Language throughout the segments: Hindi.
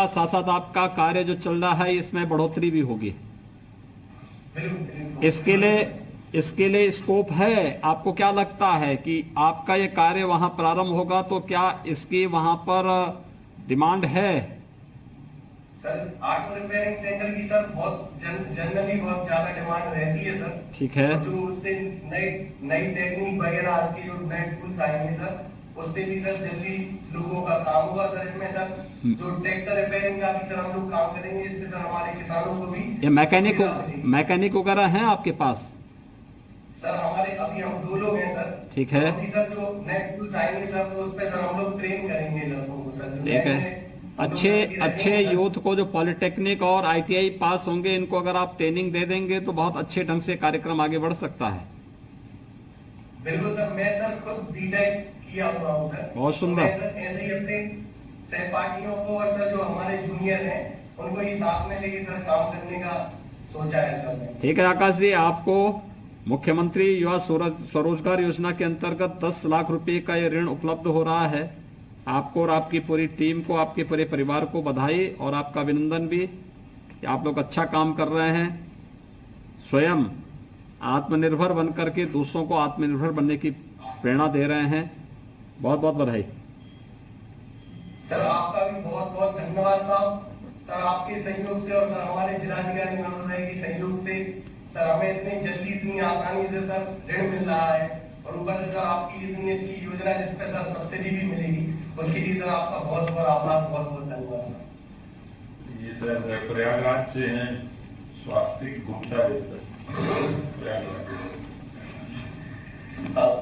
साथ साथ आपका कार्य जो चल रहा है इसमें बढ़ोतरी भी होगी। इसके लिए स्कोप है। आपको क्या लगता है कि आपका ये कार्य वहां प्रारंभ होगा तो क्या इसकी वहां पर डिमांड है? सर ऑटो रिपेयरिंग सेंटर की सर बहुत जनरली बहुत ज्यादा डिमांड रहती है सर। ठीक है। जो उससे नई टेक्निक वगैरह आती है, जो नए टूल्स आएंगे सर, उससे भी सर जल्दी लोगों का काम होगा सर। इसमें सर जो ट्रैक्टर रिपेयरिंग का भी सर हम लोग काम करेंगे, इससे सर हमारे किसानों को भी ये मैकेनिक वगैरह हैं आपके पास? सर हमारे अभी हम 2 लोग हैं सर। ठीक है। अभी सर जो नए टूल्स आएंगे सर, तो उस पर सर हम लोग ट्रेन करेंगे लोगों को सर। ठीक है। अच्छे यूथ को जो पॉलिटेक्निक और आईटीआई पास होंगे, इनको अगर आप ट्रेनिंग दे देंगे तो बहुत अच्छे ढंग से कार्यक्रम आगे बढ़ सकता है। बिल्कुल सर, मैं सर खुद बीटेक किया हुआ हूँ सर। बहुत सुंदर। ऐसे ही अपने सहपाठियों को और सर जो हमारे जूनियर हैं उनको ही साथ में लेके सर काम करने का सोचा है सर। ठीक है आकाश जी, आपको मुख्यमंत्री युवा स्वरोजगार योजना के अंतर्गत 10 लाख रुपए का ये ऋण उपलब्ध हो रहा है। आपको और आपकी पूरी टीम को, आपके पूरे परिवार को बधाई और आपका अभिनंदन भी कि आप लोग अच्छा काम कर रहे हैं। स्वयं आत्मनिर्भर बनकर के दूसरों को आत्मनिर्भर बनने की प्रेरणा दे रहे हैं। बहुत बहुत बधाई सर। आपका भी बहुत बहुत धन्यवाद साहब। सर आपके सहयोग से और सर हमारे जिलाधिकारी महोदय के सहयोग से सर हमें इतनी जल्दी इतनी आसानी से सर ऋण मिल रहा है, और ऊपर से सर आपकी इतनी अच्छी योजना जिस पर सर सब्सिडी भी मिलेगी, उसके लिए सर आपका बहुत बहुत आभार, बहुत बहुत धन्यवाद। ये सर प्रयागराज से हैं स्वास्तिक गुप्ता।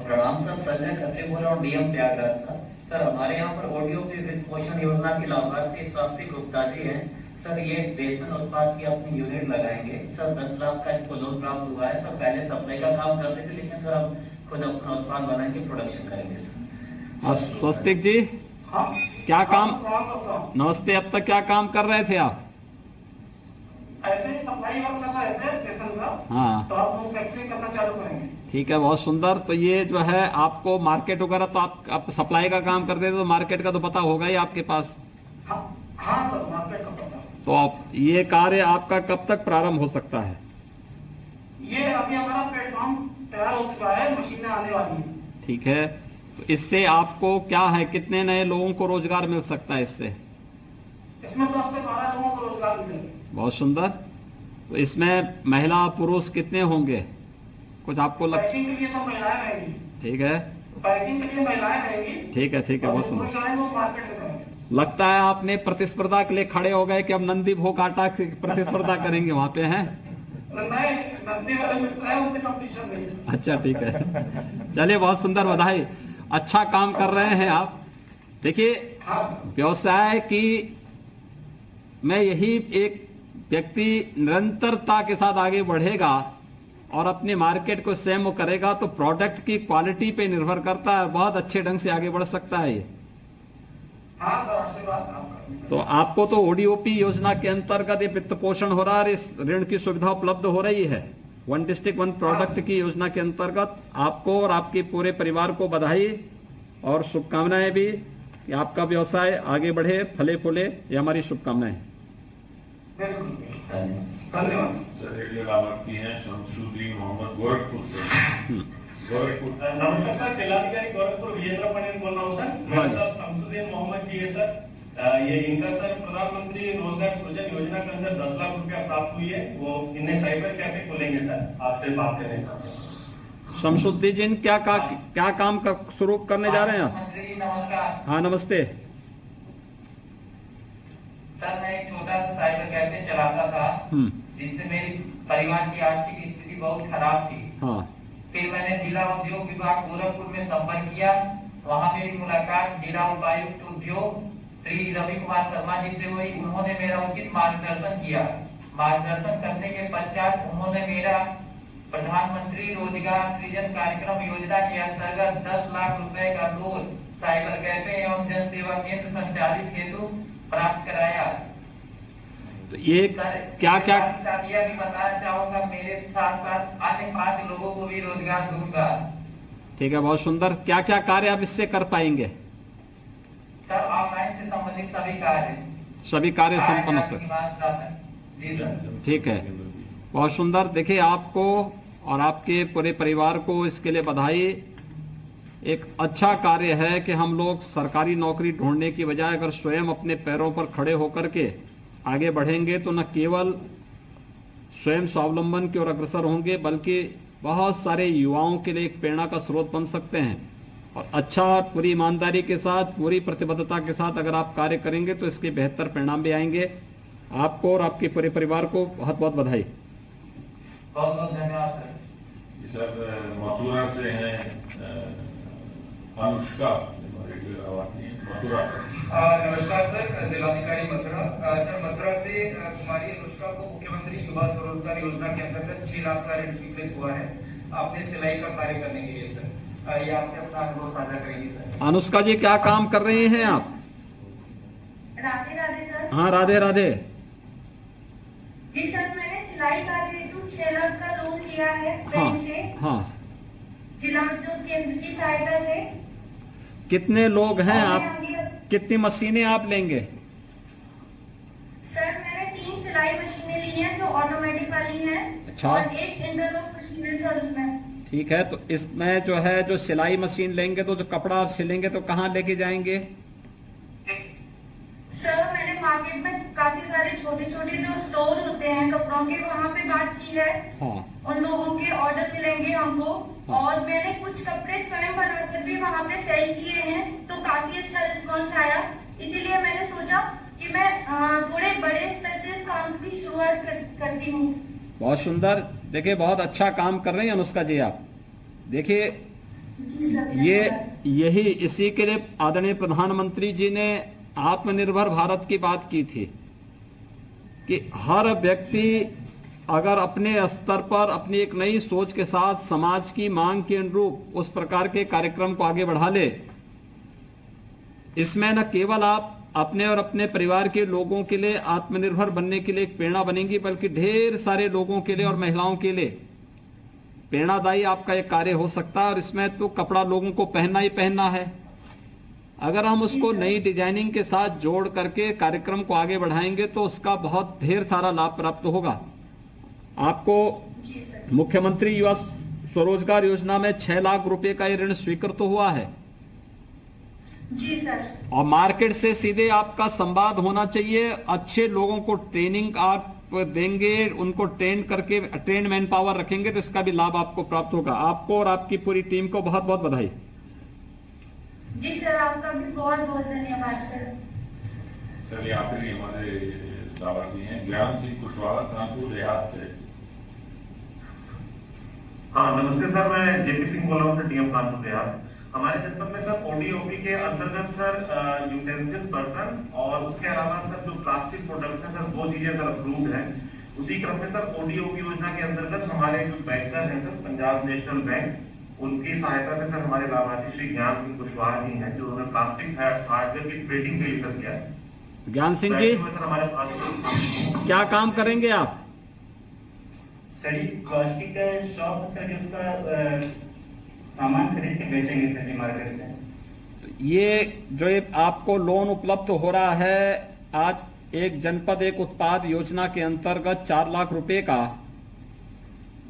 प्रणाम सर, संजय खत्री बोल रहा हूँ, डीएम प्रयागराज सर। सर हमारे यहाँ पर ओडीओपी वित्त पोषण योजना के लाभार्थी स्वास्तिक गुप्ता जी हैं सर। ये बेसन उत्पाद की अपनी यूनिट लगाएंगे सर। 10 लाख का इनको लोन प्राप्त हुआ है सर। पहले सप्लाई का काम करते थे, लेकिन सर अब खुद अपना उत्पाद बनाएंगे, प्रोडक्शन करेंगे सर। स्वस्तिक जी, क्या काम? नमस्ते। अब तक क्या काम कर रहे थे आप? ऐसे ही सप्लाई वर्क कर रहे थे बेसन का। हाँ, तो आप मैन्युफैक्चरिंग करना चालू करेंगे। ठीक है, बहुत सुंदर। तो ये जो है आपको मार्केट वगैरह तो आप सप्लाई का काम करते थे, तो मार्केट का तो पता होगा ही आपके पास। हाँ सर, मार्केट का पता। तो आप ये कार्य आपका कब तक प्रारंभ हो सकता है? ये अभी हमारा प्लेटफॉर्म तैयार हो चुका है, मशीनें आने वाली है। ठीक है। तो इससे आपको क्या है, कितने नए लोगों को रोजगार मिल सकता है इससे? इसमें 10 से 12 लोगों को रोजगार मिलेगा। बहुत सुंदर। तो इसमें महिला पुरुष कितने होंगे, कुछ आपको पैकिंग के लिए सब महिलाएं रहेंगी। ठीक है। पैकिंग के लिए महिलाएं रहेंगी। ठीक है, ठीक है, बहुत सुंदर। मार्केट में करेंगे। लगता है आपने प्रतिस्पर्धा के लिए खड़े हो गए कि अब नंदी भोग आटा की प्रतिस्पर्धा करेंगे वहां पे, हैं? अच्छा, ठीक है। चलिए, बहुत सुंदर, बधाई। अच्छा काम कर रहे हैं आप। देखिए, व्यवसाय की में यही एक व्यक्ति निरंतरता के साथ आगे बढ़ेगा और अपने मार्केट को स्वयं करेगा, तो प्रोडक्ट की क्वालिटी पे निर्भर करता है, बहुत अच्छे ढंग से आगे बढ़ सकता है ये। तो आपको तो ओडीओपी योजना के अंतर्गत ये वित्त पोषण हो रहा है, इस ऋण की सुविधा उपलब्ध हो रही है। 1 डिस्ट्रिक्ट 1 प्रोडक्ट की योजना के अंतर्गत आपको और आपके पूरे परिवार को बधाई और शुभकामनाएं भी कि आपका व्यवसाय आगे बढ़े, फले फूले, ये हमारी शुभकामनाएं। धन्यवाद। सर एक लाभार्थी हैं शमसुद्दीन मोहम्मद गोरखपुर से। गोरखपुर। नमस्कार सर, जिलाधिकारी गोरखपुर विजेंद्र पटेल बोल रहा हूँ सर। मेरा सर शमसुद्दीन मोहम्मद जी है सर। ये इनका सर प्रधानमंत्री रोजगार सृजन योजना के अंदर 10 लाख रुपया प्राप्त हुई है। वो इन्हें साइबर कैफे खोलेंगे सर, आपसे बात करने का। शमसुद्दीन जी क्या काम शुरू करने जा रहे हैं? नमस्कार। हाँ, नमस्ते सर। मैं एक छोटा सा साइबर कैफे चलाता था, जिससे मेरी परिवार की आर्थिक स्थिति बहुत खराब थी। हाँ। फिर मैंने जिला उद्योग विभाग गोरखपुर में संपर्क किया। वहाँ मेरी मुलाकात जिला उपायुक्त उद्योग श्री रवि कुमार शर्मा जी से हुई। उन्होंने मेरा उचित मार्गदर्शन किया। मार्गदर्शन करने के पश्चात उन्होंने मेरा प्रधानमंत्री रोजगार सृजन कार्यक्रम योजना के अंतर्गत 10 लाख रुपए का लोन साइबर कैफे एवं जन सेवा केंद्र संचालित हेतु प्राप्त कराया। तो ये क्या यह भी बताना चाहूंगा, मेरे साथ साथ अन्य 5 लोगों को भी रोजगार दूंगा। ठीक है, बहुत सुंदर। क्या क्या कार्य आप इससे कर पाएंगे? सर ऑनलाइन से संबंधित सभी कार्य। सभी कार्य संपन्न हो खाद्य, सके। निवास, राशन। जी सर। ठीक है, बहुत सुंदर। देखिए, आपको और आपके पूरे परिवार को इसके लिए बधाई। एक अच्छा कार्य है कि हम लोग सरकारी नौकरी ढूंढने की बजाय अगर स्वयं अपने पैरों पर खड़े होकर के आगे बढ़ेंगे तो न केवल स्वयं स्वावलंबन की ओर अग्रसर होंगे बल्कि बहुत सारे युवाओं के लिए एक प्रेरणा का स्रोत बन सकते हैं। और अच्छा, पूरी ईमानदारी के साथ, पूरी प्रतिबद्धता के साथ अगर आप कार्य करेंगे तो इसके बेहतर परिणाम भी आएंगे। आपको और आपके पूरे परिवार को बहुत बहुत बधाई। बहुत बहुत धन्यवाद सर। ये सर मथुरा से हैं अनुष्का, मथुरा। नमस्कार सर, जिलाधिकारी मथुरा। सर, मथुरा से कुमारी अनुष्का को मुख्यमंत्री युवा स्वरोजगार योजना के अंतर्गत 6 लाख का ऋण स्वीकृत हुआ है अपने सिलाई का कार्य करने के लिए। सर, ये आपके अपना अनुभव साझा करेंगे सर। अनुष्का जी, क्या काम कर रही हैं आप? राधे राधे सर। हाँ, राधे राधे। जी सर, मैंने सिलाई कार्य हेतु 6 लाख का लोन लिया है हाँ, बैंक से, हाँ। जिला उद्योग केंद्र की सहायता से। कितने लोग हैं और आप? मैं आगे- कितनी मशीनें आप लेंगे? सर, मैंने 3 सिलाई मशीनें ली हैं जो ऑटोमेटिक वाली हैं। अच्छा। और एक इंटरलॉक मशीन है सर उसमें। ठीक है, तो इसमें जो है जो सिलाई मशीन लेंगे तो जो कपड़ा आप सिलेंगे तो कहाँ लेके जाएंगे? सर, मैंने मार्केट में काफी सारे छोटे छोटे जो स्टोर होते हैं कपड़ों के, वहाँ पे बात की है। हाँ, उन लोगों के ऑर्डर मिलेंगे हमको। हाँ। और मैंने कुछ कपड़े स्वयं बनाकर भी वहाँ पे सेल किए हैं, तो काफी अच्छा रिस्पॉन्स आया। इसीलिए मैंने सोचा कि मैं थोड़े बड़े स्तर से इस काम की शुरुआत करती हूँ। बहुत सुंदर। देखिए, बहुत अच्छा काम कर रही हैं अनुष्का जी आप। देखिए, जी सर, ये धन्यवाद। इसी के लिए आदरणीय प्रधानमंत्री जी ने आत्मनिर्भर भारत की बात की थी कि हर व्यक्ति अगर अपने स्तर पर अपनी एक नई सोच के साथ समाज की मांग के अनुरूप उस प्रकार के कार्यक्रम को आगे बढ़ा ले, इसमें न केवल आप अपने और अपने परिवार के लोगों के लिए आत्मनिर्भर बनने के लिए एक प्रेरणा बनेंगी, बल्कि ढेर सारे लोगों के लिए और महिलाओं के लिए प्रेरणादायी आपका एक कार्य हो सकता है। और इसमें तो कपड़ा लोगों को पहनना ही पहनना है। अगर हम उसको नई डिजाइनिंग के साथ जोड़ करके कार्यक्रम को आगे बढ़ाएंगे तो उसका बहुत ढेर सारा लाभ प्राप्त होगा। आपको जी सर। मुख्यमंत्री युवा स्वरोजगार योजना में 6 लाख रुपए का ये ऋण स्वीकृत हुआ है। जी सर। और मार्केट से सीधे आपका संवाद होना चाहिए। अच्छे लोगों को ट्रेनिंग आप देंगे, उनको ट्रेन करके ट्रेन मैन पावर रखेंगे तो इसका भी लाभ आपको प्राप्त होगा। आपको और आपकी पूरी टीम को बहुत बहुत बधाई। जी सर, आपका भी बहुत बहुत धन्यवाद सर। सर, यहाँ पे भी हमारे लाभार्थी हैं ज्ञान सिंह कुशवाहा, कानपुर देहात से। हाँ, नमस्ते सर, मैं जेपी सिंह बोल रहा हूँ सर, डीएम कानपुर देहात। हमारे जनपद में सर ओडीओपी के अंतर्गत सर यूटेंसिल बर्तन और उसके अलावा सर जो प्लास्टिक प्रोडक्ट्स हैं सर, 2 चीजें सर अप्रूव्ड हैं। उसी क्रम में सर ओडीओपी योजना के अंतर्गत हमारे जो बैंकर हैं सर, पंजाब नेशनल बैंक, उनकी सहायता से सर हमारे लाभार्थी श्री ज्ञान सिंह कुशवाहा जी हैं, जो उन्होंने प्लास्टिक हार्डवेयर की ट्रेडिंग के लिए सर किया है। ज्ञान सिंह जी, सर हमारे पास क्या काम करेंगे आप? सर, प्लास्टिक का शॉप सर, जिसका सामान खरीद के बेचेंगे सर जी मार्केट से। ये जो ये आपको लोन उपलब्ध हो रहा है आज एक जनपद एक उत्पाद योजना के अंतर्गत 4 लाख रुपए का,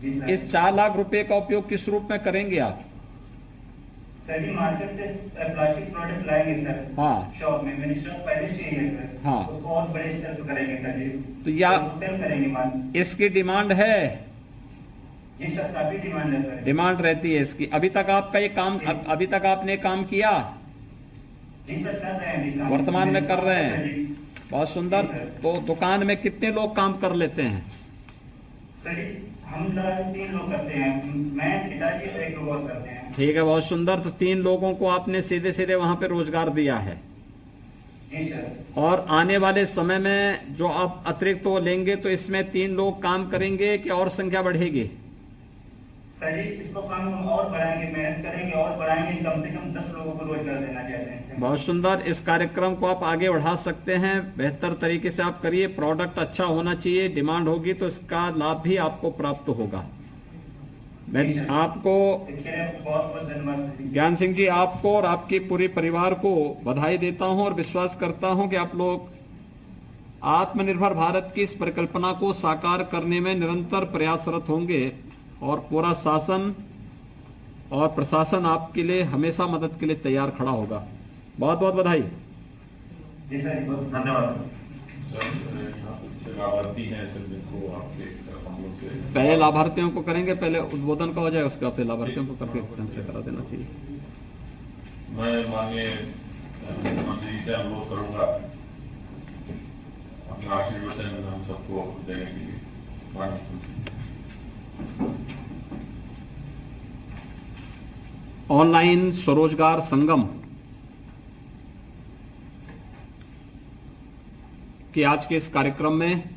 जी सर। इस 4 लाख रुपए का उपयोग किस रूप में करेंगे आप? सर जी मार्केट से प्लास्टिक प्रोडक्ट लाएंगे सर। हाँ। शॉप में मेरी शॉप पहले से ही है सर। हाँ। तो और बड़े स्तर पर करेंगे सर जी। तो या सेल करेंगे माल। इसकी डिमांड है? जी सर, काफी डिमांड है सर। डिमांड रहती है इसकी। अभी तक आपका ये काम अभी तक आपने काम किया? जी सर, कर रहे हैं जी काम। वर्तमान में कर रहे हैं। जी। बहुत सुंदर। तो दुकान में कितने लोग काम कर लेते हैं? सर जी, हम लोग 3 लोग करते हैं, मैं, पिताजी और एक लोग और करते हैं। ठीक है, बहुत सुंदर। तो 3 लोगों को आपने सीधे सीधे वहां पे रोजगार दिया है। जी सर। और आने वाले समय में जो आप अतिरिक्त वो लेंगे तो इसमें 3 लोग काम करेंगे कि और संख्या बढ़ेगी? सर जी, इसको काम हम और बढ़ाएंगे, मेहनत करेंगे और बढ़ाएंगे, कम से कम 10 लोगों को रोजगार देना चाहते हैं। बहुत सुंदर। इस कार्यक्रम को आप आगे बढ़ा सकते हैं, बेहतर तरीके से आप करिए। प्रोडक्ट अच्छा होना चाहिए, डिमांड होगी तो इसका लाभ भी आपको प्राप्त होगा। मैं आपको बहुत बहुत धन्यवाद। ज्ञान सिंह जी, आपको और आपके पूरे परिवार को बधाई देता हूं और विश्वास करता हूं कि आप लोग आत्मनिर्भर भारत की इस परिकल्पना को साकार करने में निरंतर प्रयासरत होंगे और पूरा शासन और प्रशासन आपके लिए हमेशा मदद के लिए तैयार खड़ा होगा। बहुत बहुत बधाई। जी सर, धन्यवाद सर। लाभार्थी हैं सर, जिनको आपके हम लोग से पहले लाभार्थियों को करेंगे, पहले उद्बोधन का हो जाए, उसके बाद फिर लाभार्थियों को करके से करा देना चाहिए। मैं माननीय मुख्यमंत्री जी से अनुरोध करूंगा अपना आशीर्वचन हम सबको देने के लिए। ऑनलाइन स्वरोजगार संगम के आज के इस कार्यक्रम में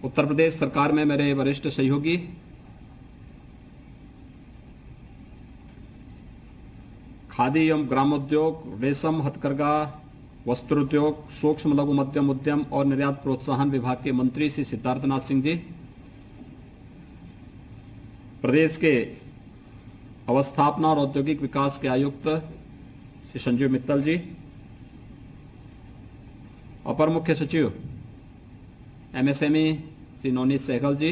उत्तर प्रदेश सरकार में मेरे वरिष्ठ सहयोगी खादी एवं ग्रामोद्योग, रेशम, हथकरघा, वस्त्रोद्योग, सूक्ष्म लघु मध्यम उद्यम और निर्यात प्रोत्साहन विभाग के मंत्री श्री सिद्धार्थनाथ सिंह जी, प्रदेश के अवस्थापना और औद्योगिक विकास के आयुक्त श्री संजीव मित्तल जी, अपर मुख्य सचिव एमएसएमई श्री नवनीत सहगल जी,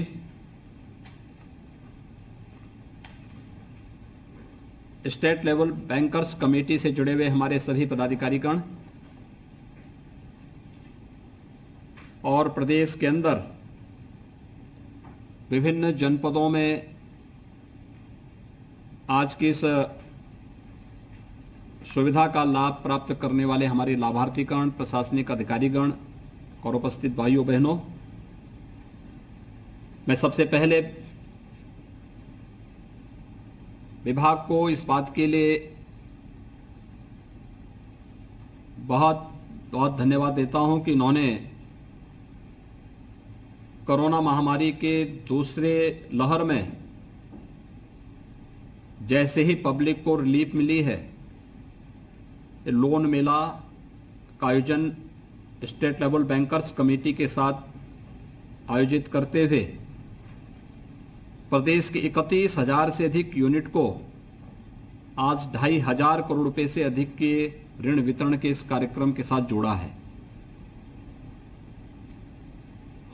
स्टेट लेवल बैंकर्स कमेटी से जुड़े हुए हमारे सभी पदाधिकारीगण और प्रदेश के अंदर विभिन्न जनपदों में आज की इस सुविधा का लाभ प्राप्त करने वाले हमारे लाभार्थीगण, प्रशासनिक अधिकारीगण और उपस्थित भाइयों बहनों, मैं सबसे पहले विभाग को इस बात के लिए बहुत बहुत धन्यवाद देता हूं कि इन्होंने कोरोना महामारी के दूसरे लहर में जैसे ही पब्लिक को रिलीफ मिली है, लोन मेला का आयोजन स्टेट लेवल बैंकर्स कमेटी के साथ आयोजित करते हुए प्रदेश के 31,000 से अधिक यूनिट को आज 2,500 करोड़ रुपए से अधिक के ऋण वितरण के इस कार्यक्रम के साथ जोड़ा है।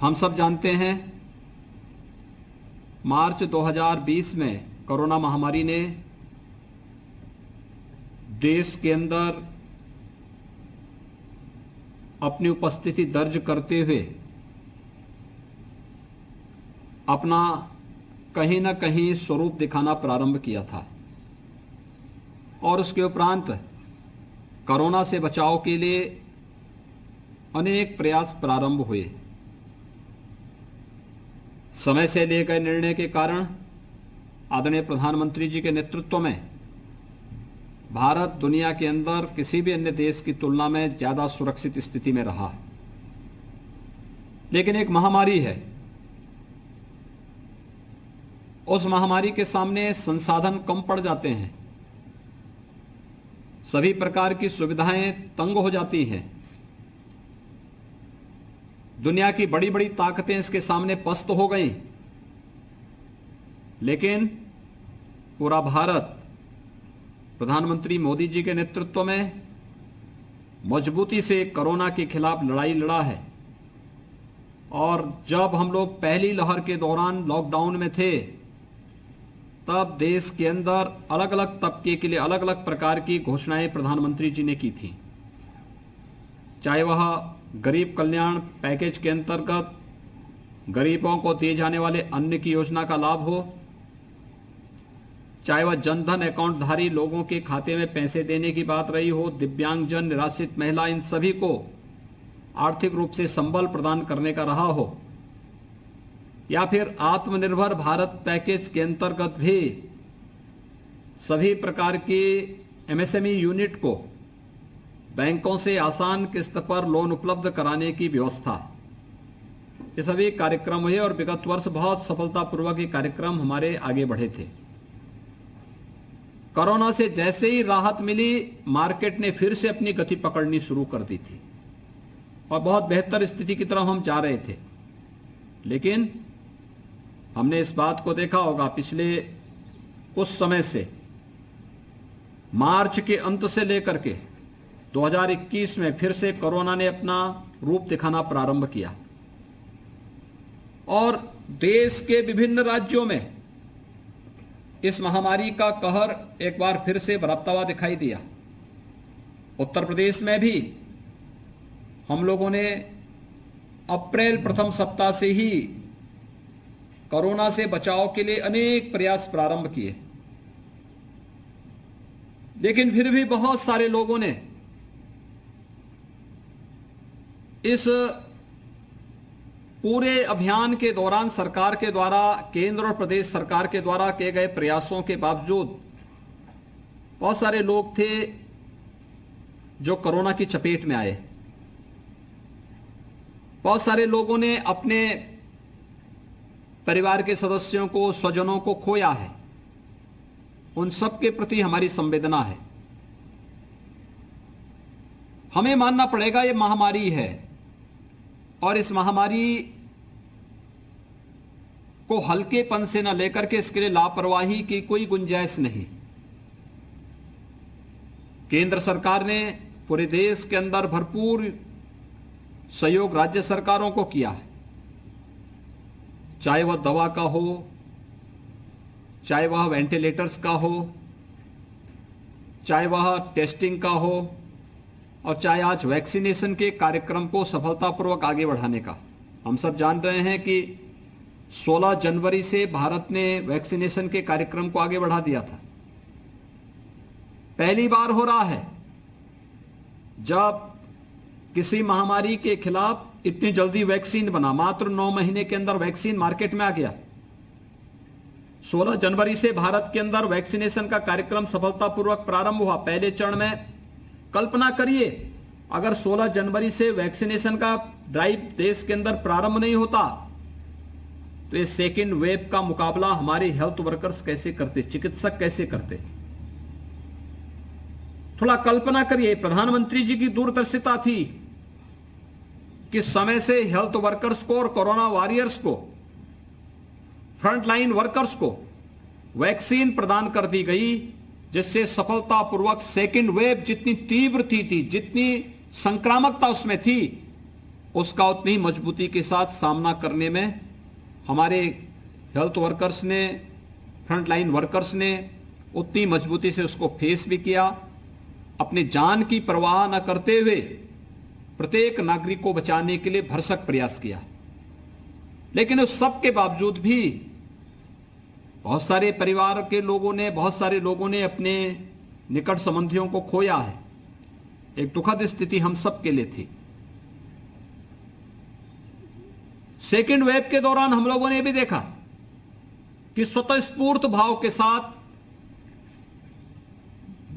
हम सब जानते हैं मार्च 2020 में कोरोना महामारी ने देश के अंदर अपनी उपस्थिति दर्ज करते हुए अपना कहीं ना कहीं स्वरूप दिखाना प्रारंभ किया था और उसके उपरांत कोरोना से बचाव के लिए अनेक प्रयास प्रारंभ हुए। समय से लिए गए निर्णय के कारण आदरणीय प्रधानमंत्री जी के नेतृत्व में भारत दुनिया के अंदर किसी भी अन्य देश की तुलना में ज्यादा सुरक्षित स्थिति में रहा। लेकिन एक महामारी है, उस महामारी के सामने संसाधन कम पड़ जाते हैं, सभी प्रकार की सुविधाएं तंग हो जाती हैं, दुनिया की बड़ी बड़ी ताकतें इसके सामने पस्त हो गई। लेकिन पूरा भारत प्रधानमंत्री मोदी जी के नेतृत्व में मजबूती से कोरोना के खिलाफ लड़ाई लड़ा है और जब हम लोग पहली लहर के दौरान लॉकडाउन में थे तब देश के अंदर अलग अलग तबके के लिए अलग अलग प्रकार की घोषणाएं प्रधानमंत्री जी ने की थी, चाहे वह गरीब कल्याण पैकेज के अंतर्गत गरीबों को दिए जाने वाले अन्न की योजना का लाभ हो, चाहे वह जनधन अकाउंटधारी लोगों के खाते में पैसे देने की बात रही हो, दिव्यांगजन, निराश्रित महिला, इन सभी को आर्थिक रूप से संबल प्रदान करने का रहा हो, या फिर आत्मनिर्भर भारत पैकेज के अंतर्गत भी सभी प्रकार की एमएसएमई यूनिट को बैंकों से आसान किस्त पर लोन उपलब्ध कराने की व्यवस्था, ये सभी कार्यक्रम हुए और विगत वर्ष बहुत सफलतापूर्वक ये कार्यक्रम हमारे आगे बढ़े थे। कोरोना से जैसे ही राहत मिली, मार्केट ने फिर से अपनी गति पकड़नी शुरू कर दी थी और बहुत बेहतर स्थिति की तरफ हम जा रहे थे। लेकिन हमने इस बात को देखा होगा पिछले कुछ समय से, मार्च के अंत से लेकर के 2021 में फिर से कोरोना ने अपना रूप दिखाना प्रारंभ किया और देश के विभिन्न राज्यों में इस महामारी का कहर एक बार फिर से बरतता हुआ दिखाई दिया। उत्तर प्रदेश में भी हम लोगों ने अप्रैल प्रथम सप्ताह से ही कोरोना से बचाव के लिए अनेक प्रयास प्रारंभ किए, लेकिन फिर भी बहुत सारे लोगों ने इस पूरे अभियान के दौरान सरकार के द्वारा, केंद्र और प्रदेश सरकार के द्वारा किए गए प्रयासों के बावजूद बहुत सारे लोग थे जो कोरोना की चपेट में आए। बहुत सारे लोगों ने अपने परिवार के सदस्यों को, स्वजनों को खोया है। उन सब के प्रति हमारी संवेदना है। हमें मानना पड़ेगा ये महामारी है और इस महामारी को हल्केपन से न लेकर के इसके लिए लापरवाही की कोई गुंजाइश नहीं। केंद्र सरकार ने पूरे देश के अंदर भरपूर सहयोग राज्य सरकारों को किया है, चाहे वह दवा का हो, चाहे वह वेंटिलेटर्स का हो, चाहे वह टेस्टिंग का हो और चाहे आज वैक्सीनेशन के कार्यक्रम को सफलतापूर्वक आगे बढ़ाने का। हम सब जान रहे हैं कि 16 जनवरी से भारत ने वैक्सीनेशन के कार्यक्रम को आगे बढ़ा दिया था। पहली बार हो रहा है जब किसी महामारी के खिलाफ इतनी जल्दी वैक्सीन बना। मात्र 9 महीने के अंदर वैक्सीन मार्केट में आ गया। 16 जनवरी से भारत के अंदर वैक्सीनेशन का कार्यक्रम सफलतापूर्वक प्रारंभ हुआ। पहले चरण में कल्पना करिए अगर 16 जनवरी से वैक्सीनेशन का ड्राइव देश के अंदर प्रारंभ नहीं होता तो ये सेकेंड वेव का मुकाबला हमारे हेल्थ वर्कर्स कैसे करते, चिकित्सक कैसे करते। थोड़ा कल्पना करिए, प्रधानमंत्री जी की दूरदर्शिता थी कि समय से हेल्थ वर्कर्स को और कोरोना वॉरियर्स को, फ्रंटलाइन वर्कर्स को वैक्सीन प्रदान कर दी गई, जिससे सफलतापूर्वक सेकेंड वेव जितनी तीव्र थी, जितनी संक्रामकता उसमें थी, उसका उतनी मजबूती के साथ सामना करने में हमारे हेल्थ वर्कर्स ने, फ्रंटलाइन वर्कर्स ने उतनी मजबूती से उसको फेस भी किया। अपनी जान की परवाह न करते हुए प्रत्येक नागरिक को बचाने के लिए भरसक प्रयास किया। लेकिन उस सब के बावजूद भी बहुत सारे परिवार के लोगों ने, बहुत सारे लोगों ने अपने निकट संबंधियों को खोया है। एक दुखद स्थिति हम सब के लिए थी। सेकेंड वेव के दौरान हम लोगों ने भी देखा कि स्वतःस्फूर्त भाव के साथ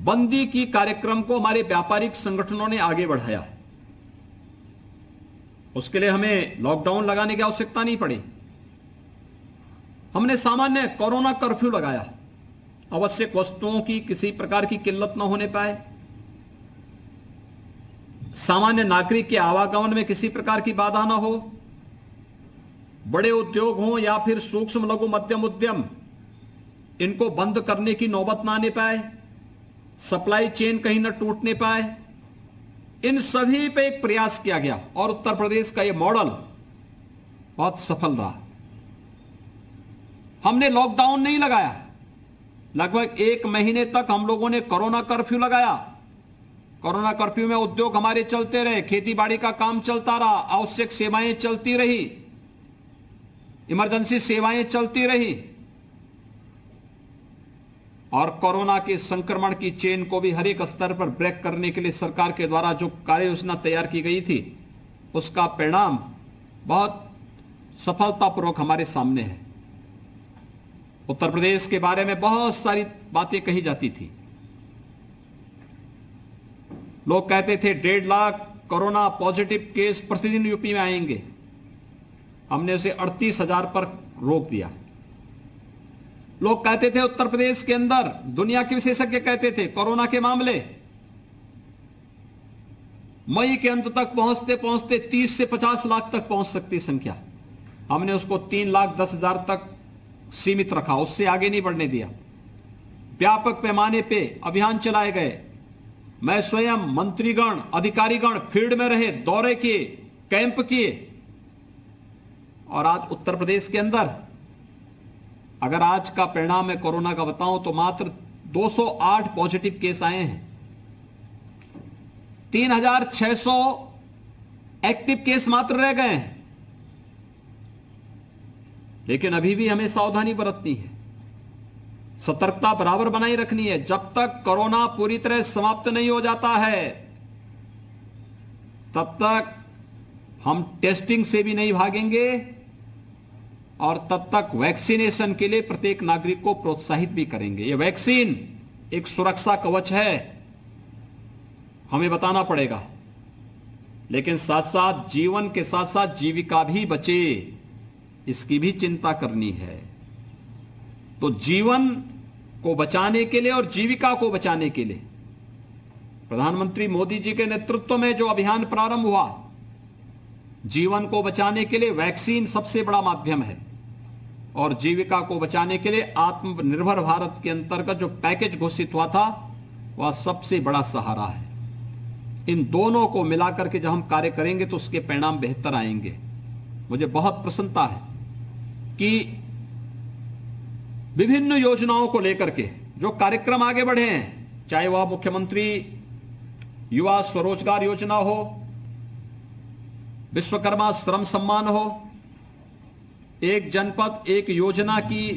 बंदी की कार्यक्रम को हमारे व्यापारिक संगठनों ने आगे बढ़ाया है। उसके लिए हमें लॉकडाउन लगाने की आवश्यकता नहीं पड़ी। हमने सामान्य कोरोना कर्फ्यू लगाया। आवश्यक वस्तुओं की किसी प्रकार की किल्लत न होने पाए, सामान्य नागरिक के आवागमन में किसी प्रकार की बाधा न हो, बड़े उद्योग हों या फिर सूक्ष्म लघु मध्यम उद्यम, इनको बंद करने की नौबत ना आने पाए, सप्लाई चेन कहीं न टूटने पाए। इन सभी पे एक प्रयास किया गया और उत्तर प्रदेश का यह मॉडल बहुत सफल रहा। हमने लॉकडाउन नहीं लगाया। लगभग 1 महीने तक हम लोगों ने कोरोना कर्फ्यू लगाया। कोरोना कर्फ्यू में उद्योग हमारे चलते रहे, खेती बाड़ी का काम चलता रहा, आवश्यक सेवाएं चलती रही, इमरजेंसी सेवाएं चलती रही और कोरोना के संक्रमण की चेन को भी हर एक स्तर पर ब्रेक करने के लिए सरकार के द्वारा जो कार्य योजना तैयार की गई थी, उसका परिणाम बहुत सफलतापूर्वक हमारे सामने है। उत्तर प्रदेश के बारे में बहुत सारी बातें कही जाती थी। लोग कहते थे 1.5 लाख कोरोना पॉजिटिव केस प्रतिदिन यूपी में आएंगे। हमने उसे 38,000 पर रोक दिया। लोग कहते थे उत्तर प्रदेश के अंदर, दुनिया के विशेषज्ञ कहते थे कोरोना के मामले मई के अंत तक पहुंचते पहुंचते 30 से 50 लाख तक पहुंच सकती संख्या। हमने उसको 3,10,000 तक सीमित रखा, उससे आगे नहीं बढ़ने दिया। व्यापक पैमाने पे अभियान चलाए गए मैं स्वयं, मंत्रीगण, अधिकारीगण फील्ड में रहे, दौरे किए, कैंप किए, और आज उत्तर प्रदेश के अंदर अगर आज का परिणाम मैं कोरोना का बताऊं तो मात्र 208 पॉजिटिव केस आए हैं, 3600 एक्टिव केस मात्र रह गए हैं। लेकिन अभी भी हमें सावधानी बरतनी है, सतर्कता बराबर बनाई रखनी है। जब तक कोरोना पूरी तरह समाप्त नहीं हो जाता है तब तक हम टेस्टिंग से भी नहीं भागेंगे और तब तक वैक्सीनेशन के लिए प्रत्येक नागरिक को प्रोत्साहित भी करेंगे। यह वैक्सीन एक सुरक्षा कवच है, हमें बताना पड़ेगा, लेकिन साथ साथ जीवन के साथ साथ जीविका भी बचे, इसकी भी चिंता करनी है। तो जीवन को बचाने के लिए और जीविका को बचाने के लिए प्रधानमंत्री मोदी जी के नेतृत्व में जो अभियान प्रारंभ हुआ, जीवन को बचाने के लिए वैक्सीन सबसे बड़ा माध्यम है और जीविका को बचाने के लिए आत्मनिर्भर भारत के अंतर्गत जो पैकेज घोषित हुआ था वह सबसे बड़ा सहारा है। इन दोनों को मिलाकर के जब हम कार्य करेंगे तो उसके परिणाम बेहतर आएंगे। मुझे बहुत प्रसन्नता है कि विभिन्न योजनाओं को लेकर के जो कार्यक्रम आगे बढ़े हैं, चाहे वह मुख्यमंत्री युवा स्वरोजगार योजना हो, विश्वकर्मा श्रम सम्मान हो, एक जनपद एक योजना की